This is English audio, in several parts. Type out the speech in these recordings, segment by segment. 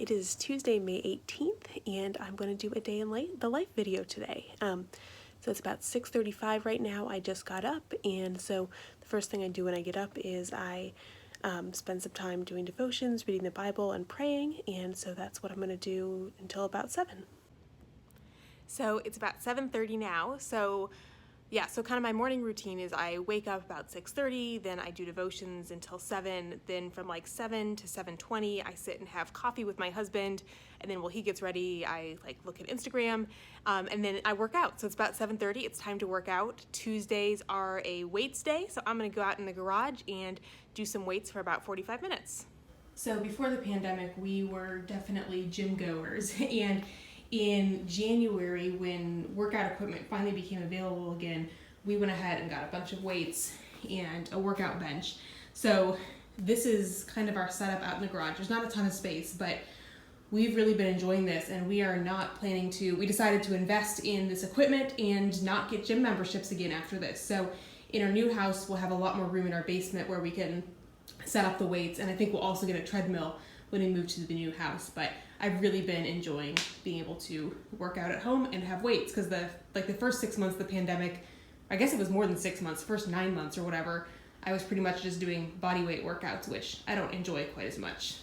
It is Tuesday, May 18th, and I'm going to do a day in the life video today. So it's about 6:35 right now. I just got up, and so the first thing I do when I get up is I spend some time doing devotions, reading the Bible, and praying, and so that's what I'm going to do until about 7. So it's about 7:30 now, so kind of my morning routine is I wake up about 6:30, then I do devotions until 7, then from like 7 to 7:20, I sit and have coffee with my husband, and then while he gets ready, I look at Instagram, and then I work out. So it's about 7:30, it's time to work out. Tuesdays are a weights day, so I'm gonna go out in the garage and do some weights for about 45 minutes. So before the pandemic, we were definitely gym goers, and in January, when workout equipment finally became available again, we went ahead and got a bunch of weights and a workout bench. So this is kind of our setup out in the garage. There's not a ton of space, but we've really been enjoying this, and we are not planning to, we decided to invest in this equipment and not get gym memberships again after this. So in our new house, we'll have a lot more room in our basement where we can set up the weights, and I think we'll also get a treadmill when we move to the new house. But I've really been enjoying being able to work out at home and have weights, because the first 6 months of the pandemic, I guess it was more than 6 months, first 9 months or whatever, I was pretty much just doing body weight workouts, which I don't enjoy quite as much.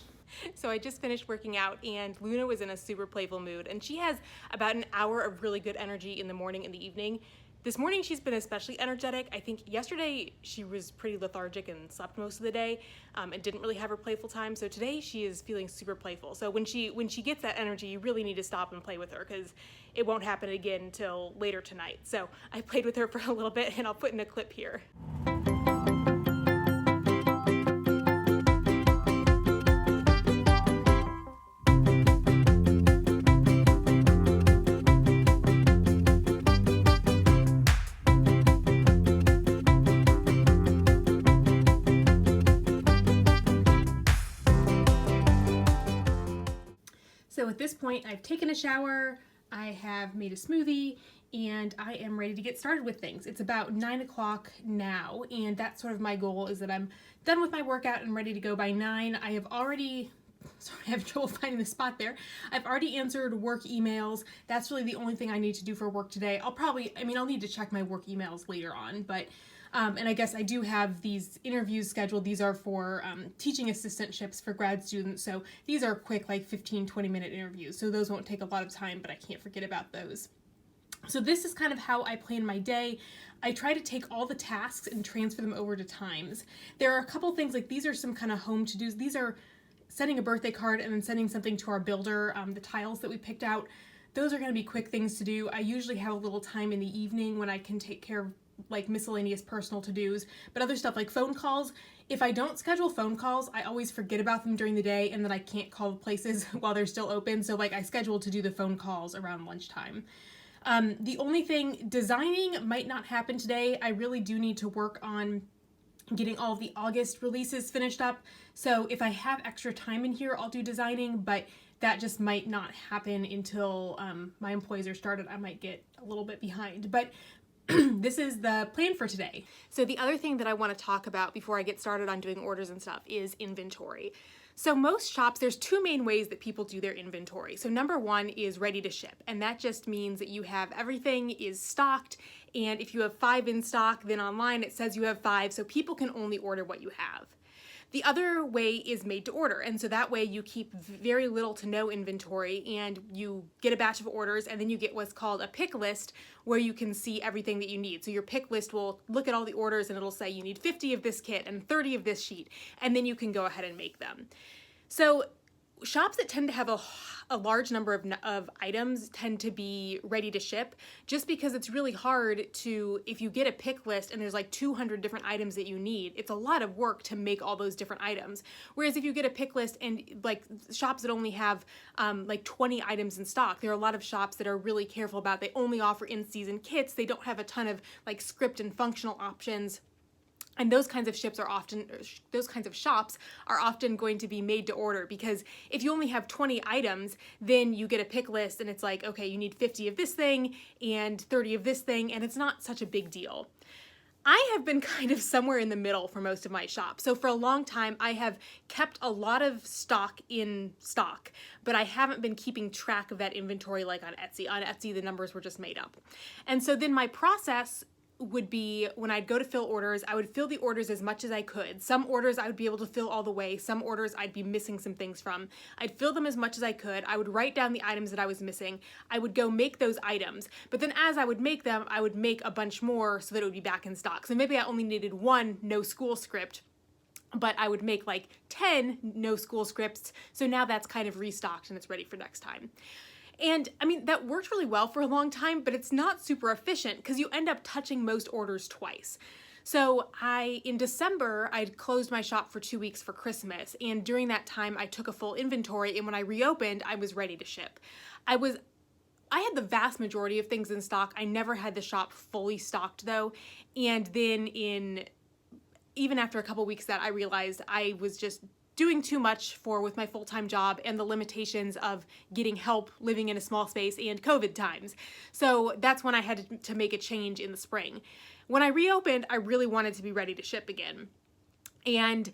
So I just finished working out, and Luna was in a super playful mood, and she has about an hour of really good energy in the morning and the evening. This morning she's been especially energetic. I think yesterday she was pretty lethargic and slept most of the day, and didn't really have her playful time. So today she is feeling super playful. So when she gets that energy, you really need to stop and play with her, because it won't happen again until later tonight. So I played with her for a little bit, and I'll put in a clip here. So at this point, I've taken a shower, I have made a smoothie, and I am ready to get started with things. It's about 9 o'clock now, and that's sort of my goal, is that I'm done with my workout and ready to go by 9. I have already, sorry, I have trouble finding the spot there. I've already answered work emails. That's really the only thing I need to do for work today. I'll need to check my work emails later on, but and I guess I do have these interviews scheduled. These are for teaching assistantships for grad students. So these are quick, 15-20 minute interviews. So those won't take a lot of time, but I can't forget about those. So this is kind of how I plan my day. I try to take all the tasks and transfer them over to times. There are a couple things, these are some kind of home to-dos. These are sending a birthday card and then sending something to our builder, the tiles that we picked out. Those are going to be quick things to do. I usually have a little time in the evening when I can take care of miscellaneous personal to-dos, but other stuff like phone calls, if I don't schedule phone calls, I always forget about them during the day, and then I can't call the places while they're still open. So I scheduled to do the phone calls around lunchtime. The only thing, designing might not happen today. I really do need to work on getting all of the August releases finished up. So if I have extra time in here, I'll do designing, but that just might not happen until my employees are started. I might get a little bit behind, but this is the plan for today. So the other thing that I want to talk about before I get started on doing orders and stuff is inventory. So most shops, there's two main ways that people do their inventory. So number one is ready to ship, and that just means that you have everything is stocked, and if you have 5 in stock, then online it says you have 5, so people can only order what you have. The other way is made to order, and so that way you keep very little to no inventory, and you get a batch of orders, and then you get what's called a pick list, where you can see everything that you need. So your pick list will look at all the orders, and it'll say you need 50 of this kit and 30 of this sheet, and then you can go ahead and make them. So shops that tend to have a large number of items tend to be ready to ship, just because it's really hard to, if you get a pick list and there's 200 different items that you need, it's a lot of work to make all those different items. Whereas if you get a pick list and shops that only have 20 items in stock, there are a lot of shops that are really careful about, they only offer in-season kits, they don't have a ton of script and functional options. And those kinds of shops are often going to be made to order, because if you only have 20 items, then you get a pick list and it's okay, you need 50 of this thing and 30 of this thing, and it's not such a big deal. I have been kind of somewhere in the middle for most of my shop. So for a long time, I have kept a lot of stock in stock, but I haven't been keeping track of that inventory like on Etsy. On Etsy, the numbers were just made up. And so then my process would be when I'd go to fill orders, I would fill the orders as much as I could. Some orders I would be able to fill all the way. Some orders I'd be missing some things from. I'd fill them as much as I could. I would write down the items that I was missing. I would go make those items. But then as I would make them, I would make a bunch more so that it would be back in stock. So maybe I only needed one no school script, but I would make like 10 no school scripts. So now that's kind of restocked and it's ready for next time. And I mean, that worked really well for a long time, but it's not super efficient because you end up touching most orders twice. So in December, I'd closed my shop for 2 weeks for Christmas. And during that time, I took a full inventory. And when I reopened, I was ready to ship. I had the vast majority of things in stock. I never had the shop fully stocked though. And then even after a couple weeks that I realized I was just doing too much with my full-time job and the limitations of getting help living in a small space and COVID times. So that's when I had to make a change in the spring. When I reopened, I really wanted to be ready to ship again. And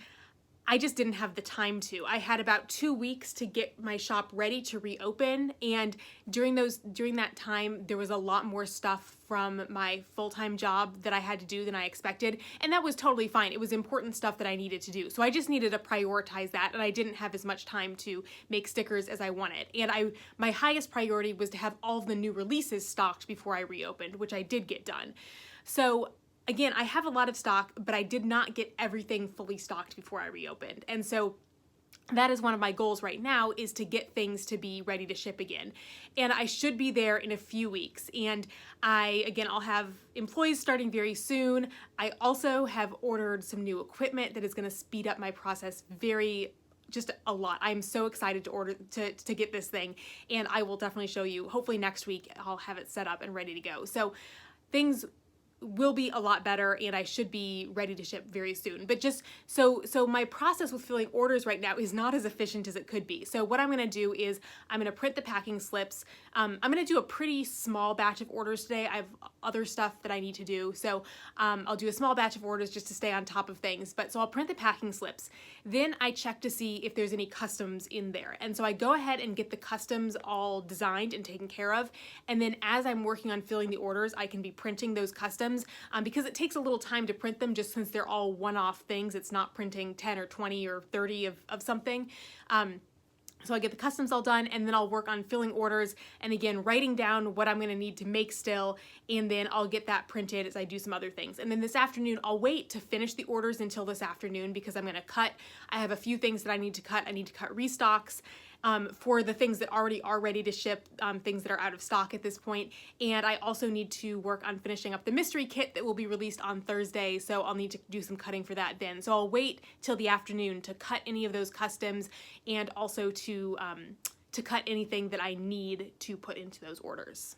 I just didn't have the time to. I had about 2 weeks to get my shop ready to reopen, and during that time, there was a lot more stuff from my full-time job that I had to do than I expected, and that was totally fine. It was important stuff that I needed to do, so I just needed to prioritize that, and I didn't have as much time to make stickers as I wanted. And my highest priority was to have all of the new releases stocked before I reopened, which I did get done. So again, I have a lot of stock, but I did not get everything fully stocked before I reopened. And so that is one of my goals right now, is to get things to be ready to ship again. And I should be there in a few weeks. And I'll have employees starting very soon. I also have ordered some new equipment that is going to speed up my process just a lot. I'm so excited to get this thing, and I will definitely show you. Hopefully next week I'll have it set up and ready to go. So things will be a lot better, and I should be ready to ship very soon. But just so my process with filling orders right now is not as efficient as it could be. So what I'm going to do is I'm going to print the packing slips. I'm going to do a pretty small batch of orders today. I have other stuff that I need to do. So I'll do a small batch of orders just to stay on top of things. So I'll print the packing slips. Then I check to see if there's any customs in there. And so I go ahead and get the customs all designed and taken care of. And then as I'm working on filling the orders, I can be printing those customs because it takes a little time to print them, just since they're all one-off things. It's not printing 10 or 20 or 30 of something. So I get the customs all done, and then I'll work on filling orders and again writing down what I'm going to need to make still, and then I'll get that printed as I do some other things. And then this afternoon I'll wait to finish the orders until this afternoon, because I'm going to cut. I have a few things that I need to cut. I need to cut restocks for the things that already are ready to ship, things that are out of stock at this point. And I also need to work on finishing up the mystery kit that will be released on Thursday, so I'll need to do some cutting for that then. So I'll wait till the afternoon to cut any of those customs, and also to cut anything that I need to put into those orders.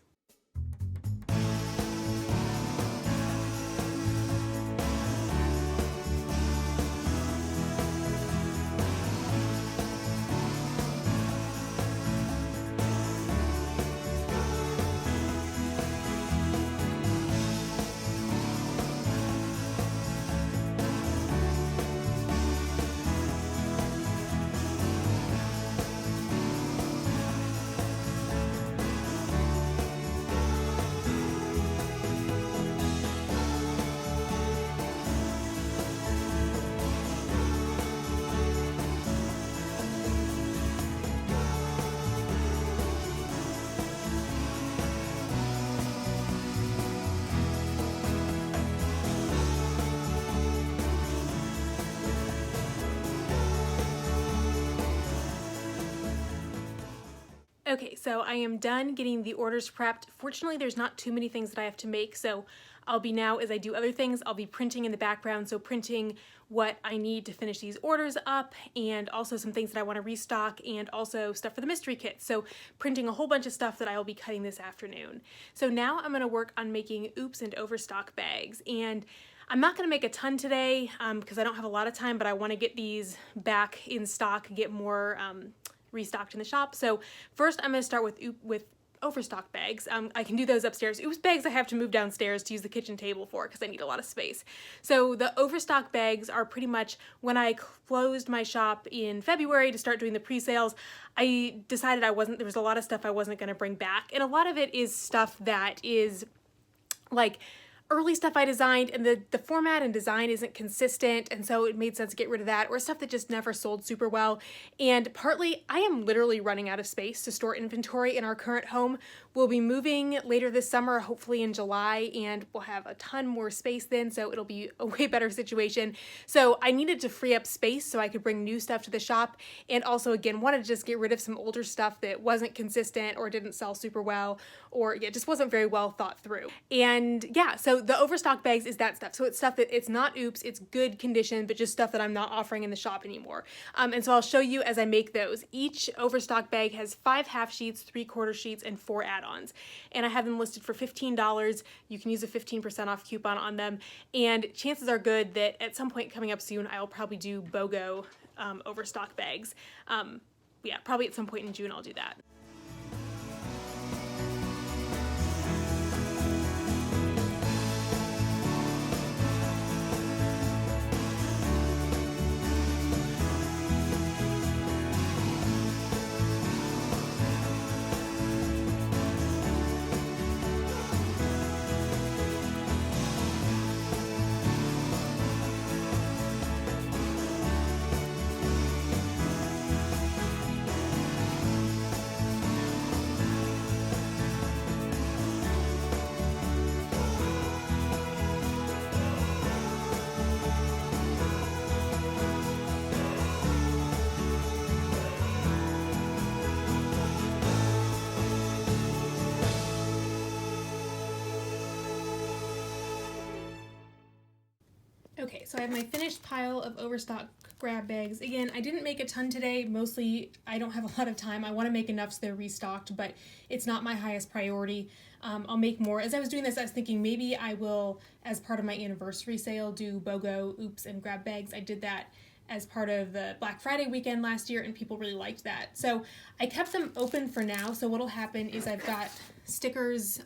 Okay, so I am done getting the orders prepped. Fortunately, there's not too many things that I have to make, so I'll be now, as I do other things, I'll be printing in the background, so printing what I need to finish these orders up, and also some things that I want to restock, and also stuff for the mystery kit. So printing a whole bunch of stuff that I will be cutting this afternoon. So now I'm going to work on making Oops and Overstock bags, and I'm not going to make a ton today because I don't have a lot of time, but I want to get these back in stock, get more restocked in the shop. So first I'm going to start with Overstock bags. I can do those upstairs. Oops bags I have to move downstairs to use the kitchen table for because I need a lot of space. So the Overstock bags are pretty much when I closed my shop in February to start doing the pre-sales, I decided there was a lot of stuff I wasn't going to bring back. And a lot of it is stuff that is like early stuff I designed and the format and design isn't consistent, and so it made sense to get rid of that, or stuff that just never sold super well. And partly I am literally running out of space to store inventory in our current home. We'll be moving later this summer, hopefully in July, and we'll have a ton more space then, so it'll be a way better situation. So I needed to free up space so I could bring new stuff to the shop, and also again wanted to just get rid of some older stuff that wasn't consistent or didn't sell super well, or just wasn't very well thought through. And yeah, so the Overstock bags is that stuff. So it's stuff that it's not oops, it's good condition, but just stuff that I'm not offering in the shop anymore. And so I'll show you as I make those. Each Overstock bag has 5 half sheets, 3/4 sheets, and 4 add-ons. And I have them listed for $15. You can use a 15% off coupon on them. And chances are good that at some point coming up soon, I'll probably do BOGO Overstock bags. Yeah, probably at some point in June I'll do that. Okay, so I have my finished pile of Overstock grab bags. Again, I didn't make a ton today. Mostly, I don't have a lot of time. I want to make enough so they're restocked, but it's not my highest priority. I'll make more. As I was doing this, I was thinking maybe I will, as part of my anniversary sale, do BOGO, oops, and grab bags. I did that as part of the Black Friday weekend last year, and people really liked that. So I kept them open for now. So what'll happen is I've got stickers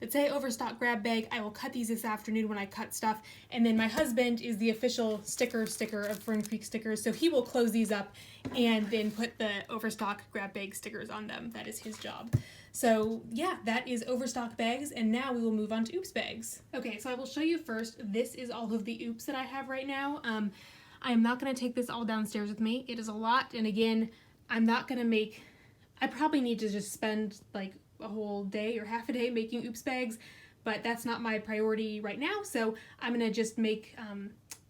that say Overstock grab bag. I will cut these this afternoon when I cut stuff. And then my husband is the official sticker of Fern Creek Stickers. So he will close these up and then put the Overstock grab bag stickers on them. That is his job. So yeah, that is Overstock bags, and now we will move on to oops bags. Okay, so I will show you first. This is all of the oops that I have right now. I am not going to take this all downstairs with me. It is a lot, and again, I'm not going to make, I probably need to just spend like a whole day or half a day making oops bags, but that's not my priority right now, so I'm going to just make,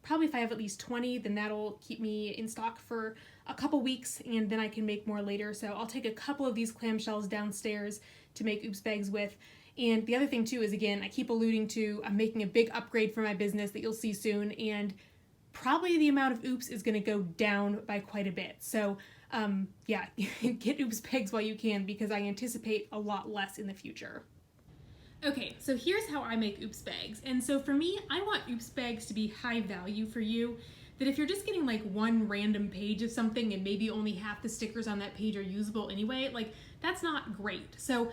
probably if I have at least 20, then that'll keep me in stock for a couple weeks, and then I can make more later. So I'll take a couple of these clamshells downstairs to make oops bags with. And the other thing too is, again, I keep alluding to, I'm making a big upgrade for my business that you'll see soon, and probably the amount of oops is going to go down by quite a bit. So yeah, get oops bags while you can, because I anticipate a lot less in the future. Okay, so here's how I make oops bags. And so for me, I want oops bags to be high value for you. That if you're just getting like one random page of something and maybe only half the stickers on that page are usable anyway, like that's not great. So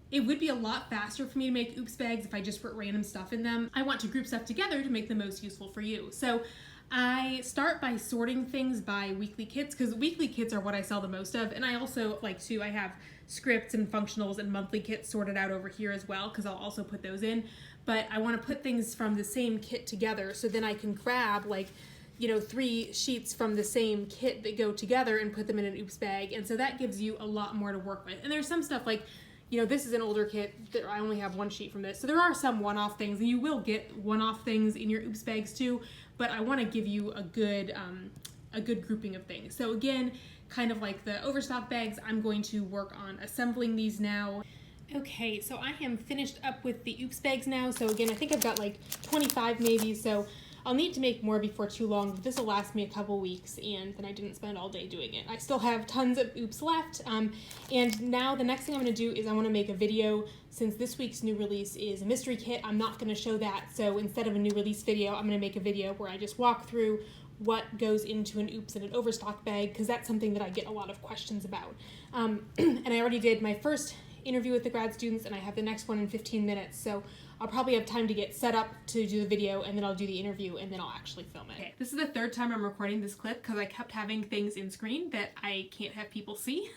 it would be a lot faster for me to make oops bags if I just put random stuff in them. I want to group stuff together to make the most useful for you. So I start by sorting things by weekly kits, because weekly kits are what I sell the most of. And I also like to, I have scripts and functionals and monthly kits sorted out over here as well, because I'll also put those in. But I want to put things from the same kit together, so then I can grab like, you know, 3 sheets from the same kit that go together and put them in an oops bag. And so that gives you a lot more to work with. And there's some stuff like, you know, this is an older kit that I only have 1 sheet from this. So there are some one-off things, and you will get one-off things in your oops bags too, but I want to give you a good grouping of things. So again, kind of like the Overstock bags, I'm going to work on assembling these now. Okay, so I am finished up with the oops bags now. So again, I think I've got like 25 maybe, so I'll need to make more before too long, but this will last me a couple weeks, and then I didn't spend all day doing it. I still have tons of oops left, and now the next thing I'm going to do is I want to make a video. Since this week's new release is a mystery kit, I'm not going to show that, so instead of a new release video, I'm going to make a video where I just walk through what goes into an oops and an Overstock bag, because that's something that I get a lot of questions about. And I already did my first interview with the grad students, and I have the next one in 15 minutes, so I'll probably have time to get set up to do the video, and then I'll do the interview, and then I'll actually film it. Okay, this is the third time I'm recording this clip because I kept having things in screen that I can't have people see.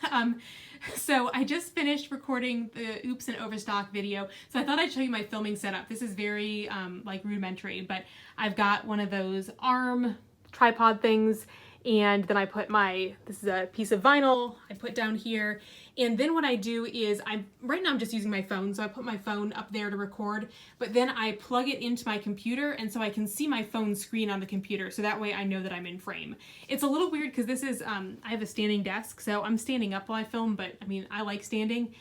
So I just finished recording the Oops and Overstock video, so I thought I'd show you my filming setup. This is very like rudimentary, but I've got one of those arm tripod things, and then I put this is a piece of vinyl I put down here, and then what I do is right now I'm just using my phone, so I put my phone up there to record, but then I plug it into my computer, and so I can see my phone screen on the computer, so that way I know that I'm in frame. It's a little weird because this is, I have a standing desk, so I'm standing up while I film, but I mean, I like standing,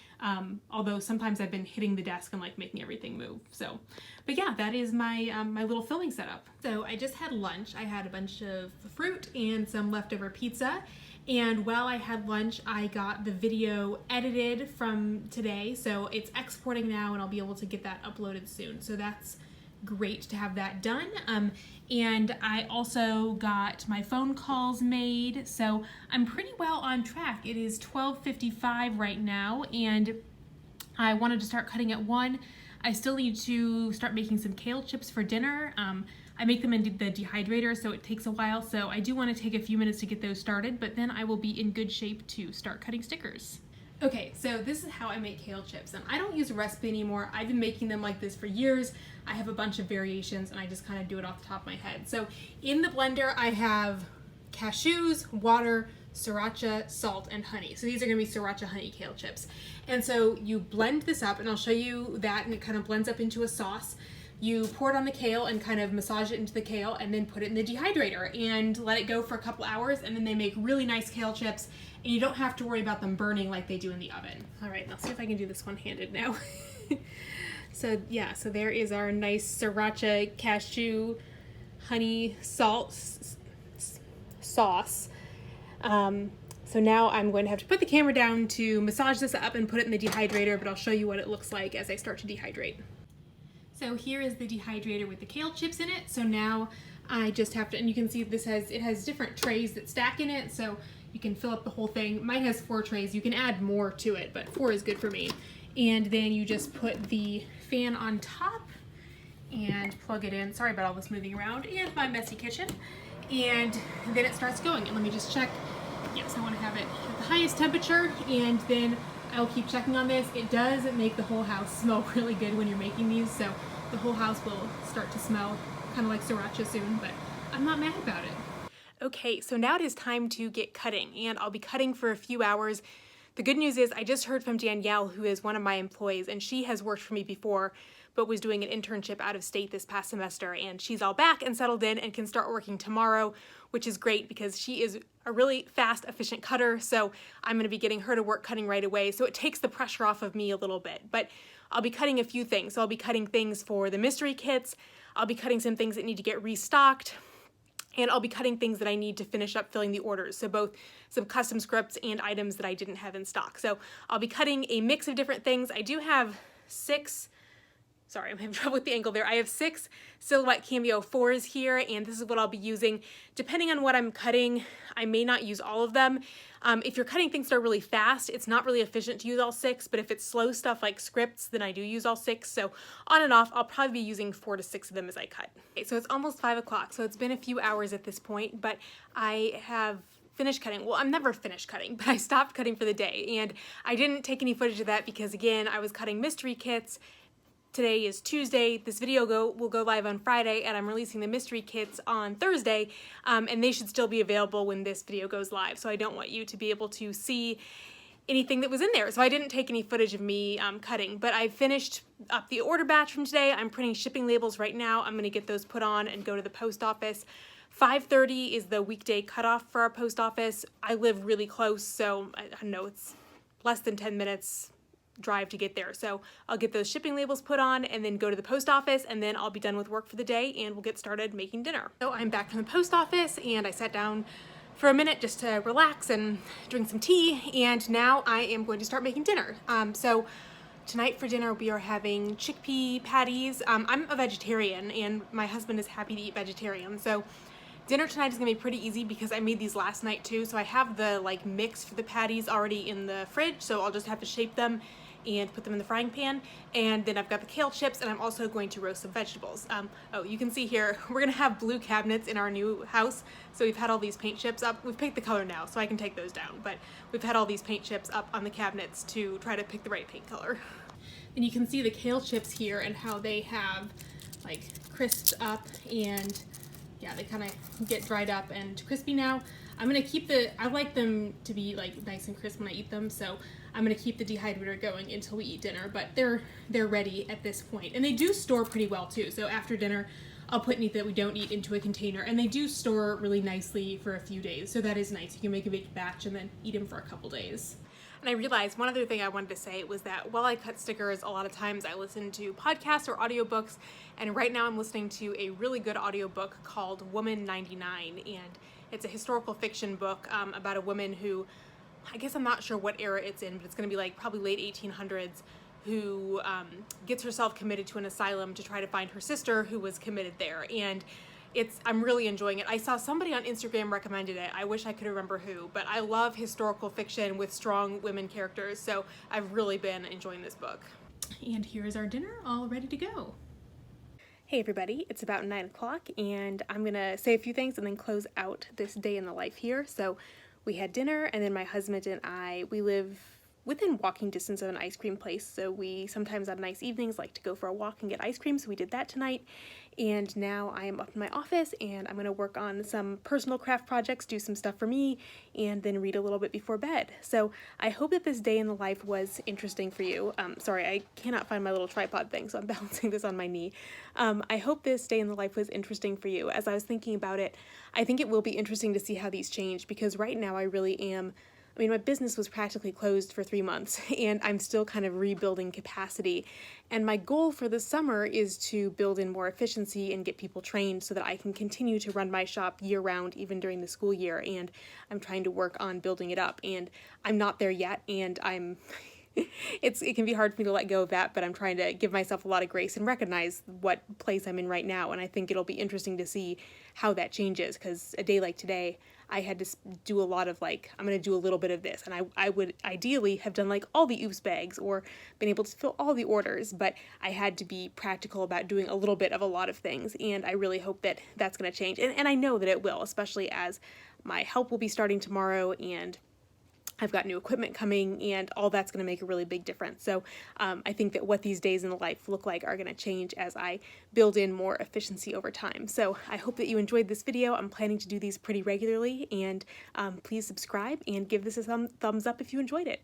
although sometimes I've been hitting the desk and like making everything move, so. But yeah, that is my, my little filming setup. So I just had lunch. I had a bunch of fruit and some leftover pizza. And while I had lunch, I got the video edited from today. So it's exporting now, and I'll be able to get that uploaded soon. So that's great to have that done. And I also got my phone calls made. So I'm pretty well on track. It is 12:55 right now, and I wanted to start cutting at 1. I still need to start making some kale chips for dinner. I make them in the dehydrator, so it takes a while, so I do want to take a few minutes to get those started, but then I will be in good shape to start cutting stickers. Okay, so this is how I make kale chips, and I don't use a recipe anymore. I've been making them like this for years. I have a bunch of variations, and I just kind of do it off the top of my head. So in the blender, I have cashews, water, Sriracha, salt, and honey. So these are going to be Sriracha honey kale chips. And so you blend this up, and I'll show you that, and it kind of blends up into a sauce. You pour it on the kale and kind of massage it into the kale, and then put it in the dehydrator and let it go for a couple hours, and then they make really nice kale chips, and you don't have to worry about them burning like they do in the oven. All right, let's see if I can do this one-handed now. So yeah, so there is our nice Sriracha cashew honey salt sauce. So now I'm going to have to put the camera down to massage this up and put it in the dehydrator, but I'll show you what it looks like as I start to dehydrate. So here is the dehydrator with the kale chips in it. So now I just have to, and you can see it has different trays that stack in it, so you can fill up the whole thing. Mine has 4 trays. You can add more to it, but 4 is good for me. And then you just put the fan on top and plug it in. Sorry about all this moving around and my messy kitchen. And then it starts going. And let me just check. Yes, I want to have it at the highest temperature, and then I'll keep checking on this. It does make the whole house smell really good when you're making these, so the whole house will start to smell kind of like Sriracha soon, but I'm not mad about it. Okay, so now it is time to get cutting, and I'll be cutting for a few hours. The good news is I just heard from Danielle, who is one of my employees, and she has worked for me before, but was doing an internship out of state this past semester, and she's all back and settled in and can start working tomorrow, which is great because she is a really fast, efficient cutter, so I'm going to be getting her to work cutting right away, so it takes the pressure off of me a little bit. But I'll be cutting a few things. So I'll be cutting things for the mystery kits, I'll be cutting some things that need to get restocked, and I'll be cutting things that I need to finish up filling the orders, so both some custom scripts and items that I didn't have in stock. So I'll be cutting a mix of different things. I do have 6, sorry, I'm having trouble with the angle there. I have 6 Silhouette Cameo 4s here, and this is what I'll be using. Depending on what I'm cutting, I may not use all of them. If you're cutting things that are really fast, it's not really efficient to use all 6, but if it's slow stuff like scripts, then I do use all 6. So on and off, I'll probably be using 4 to 6 of them as I cut. Okay, so it's almost 5 o'clock, so it's been a few hours at this point, but I have finished cutting. Well, I'm never finished cutting, but I stopped cutting for the day, and I didn't take any footage of that because, again, I was cutting mystery kits. Today is Tuesday. This video will go live on Friday, and I'm releasing the mystery kits on Thursday, and they should still be available when this video goes live, so I don't want you to be able to see anything that was in there. So I didn't take any footage of me cutting, but I finished up the order batch from today. I'm printing shipping labels right now. I'm going to get those put on and go to the post office. 5:30 is the weekday cutoff for our post office. I live really close, so I don't know, it's less than 10 minutes drive to get there. So I'll get those shipping labels put on and then go to the post office, and then I'll be done with work for the day and we'll get started making dinner. So I'm back from the post office, and I sat down for a minute just to relax and drink some tea, and now I am going to start making dinner. So tonight for dinner we are having chickpea patties. I'm a vegetarian and my husband is happy to eat vegetarian, so dinner tonight is gonna be pretty easy because I made these last night too, so I have the mix for the patties already in the fridge, so I'll just have to shape them and put them in the frying pan. And then I've got the kale chips, and I'm also going to roast some vegetables. Oh, you can see here, we're gonna have blue cabinets in our new house. So we've had all these paint chips up. We've picked the color now, so I can take those down. But we've had all these paint chips up on the cabinets to try to pick the right paint color. And you can see the kale chips here and how they have like crisped up, and yeah, they kind of get dried up and crispy now. I'm gonna keep I like them to be like nice and crisp when I eat them, so I'm gonna keep the dehydrator going until we eat dinner, but they're ready at this point. And they do store pretty well too, so after dinner, I'll put any that we don't eat into a container, and they do store really nicely for a few days, so that is nice. You can make a big batch and then eat them for a couple days. And I realized one other thing I wanted to say was that while I cut stickers, a lot of times I listen to podcasts or audiobooks, and right now I'm listening to a really good audiobook called Woman 99, and it's a historical fiction book about a woman who, I guess I'm not sure what era it's in, but it's going to be like probably late 1800s, who gets herself committed to an asylum to try to find her sister who was committed there. And I'm really enjoying it. I saw somebody on Instagram recommended it. I wish I could remember who, but I love historical fiction with strong women characters, so I've really been enjoying this book. And here's our dinner all ready to go. Hey everybody, it's about 9 o'clock, and I'm gonna say a few things and then close out this day in the life here. So we had dinner, and then my husband and we live within walking distance of an ice cream place, so we sometimes on nice evenings like to go for a walk and get ice cream, so we did that tonight. And now I am up in my office, and I'm going to work on some personal craft projects, do some stuff for me, and then read a little bit before bed. So I hope that this day in the life was interesting for you. Sorry, I cannot find my little tripod thing, so I'm balancing this on my knee. I hope this day in the life was interesting for you. As I was thinking about it, I think it will be interesting to see how these change, because right now I really am, my business was practically closed for 3 months, and I'm still kind of rebuilding capacity. And my goal for the summer is to build in more efficiency and get people trained so that I can continue to run my shop year-round, even during the school year. And I'm trying to work on building it up, and I'm not there yet, and it can be hard for me to let go of that, but I'm trying to give myself a lot of grace and recognize what place I'm in right now. And I think it'll be interesting to see how that changes, because a day like today, I had to do a lot of I'm going to do a little bit of this, and I would ideally have done all the oops bags or been able to fill all the orders, but I had to be practical about doing a little bit of a lot of things, and I really hope that that's going to change, and I know that it will, especially as my help will be starting tomorrow, and I've got new equipment coming, and all that's going to make a really big difference. So I think that what these days in the life look like are going to change as I build in more efficiency over time. So I hope that you enjoyed this video. I'm planning to do these pretty regularly, and please subscribe and give this a thumbs up if you enjoyed it.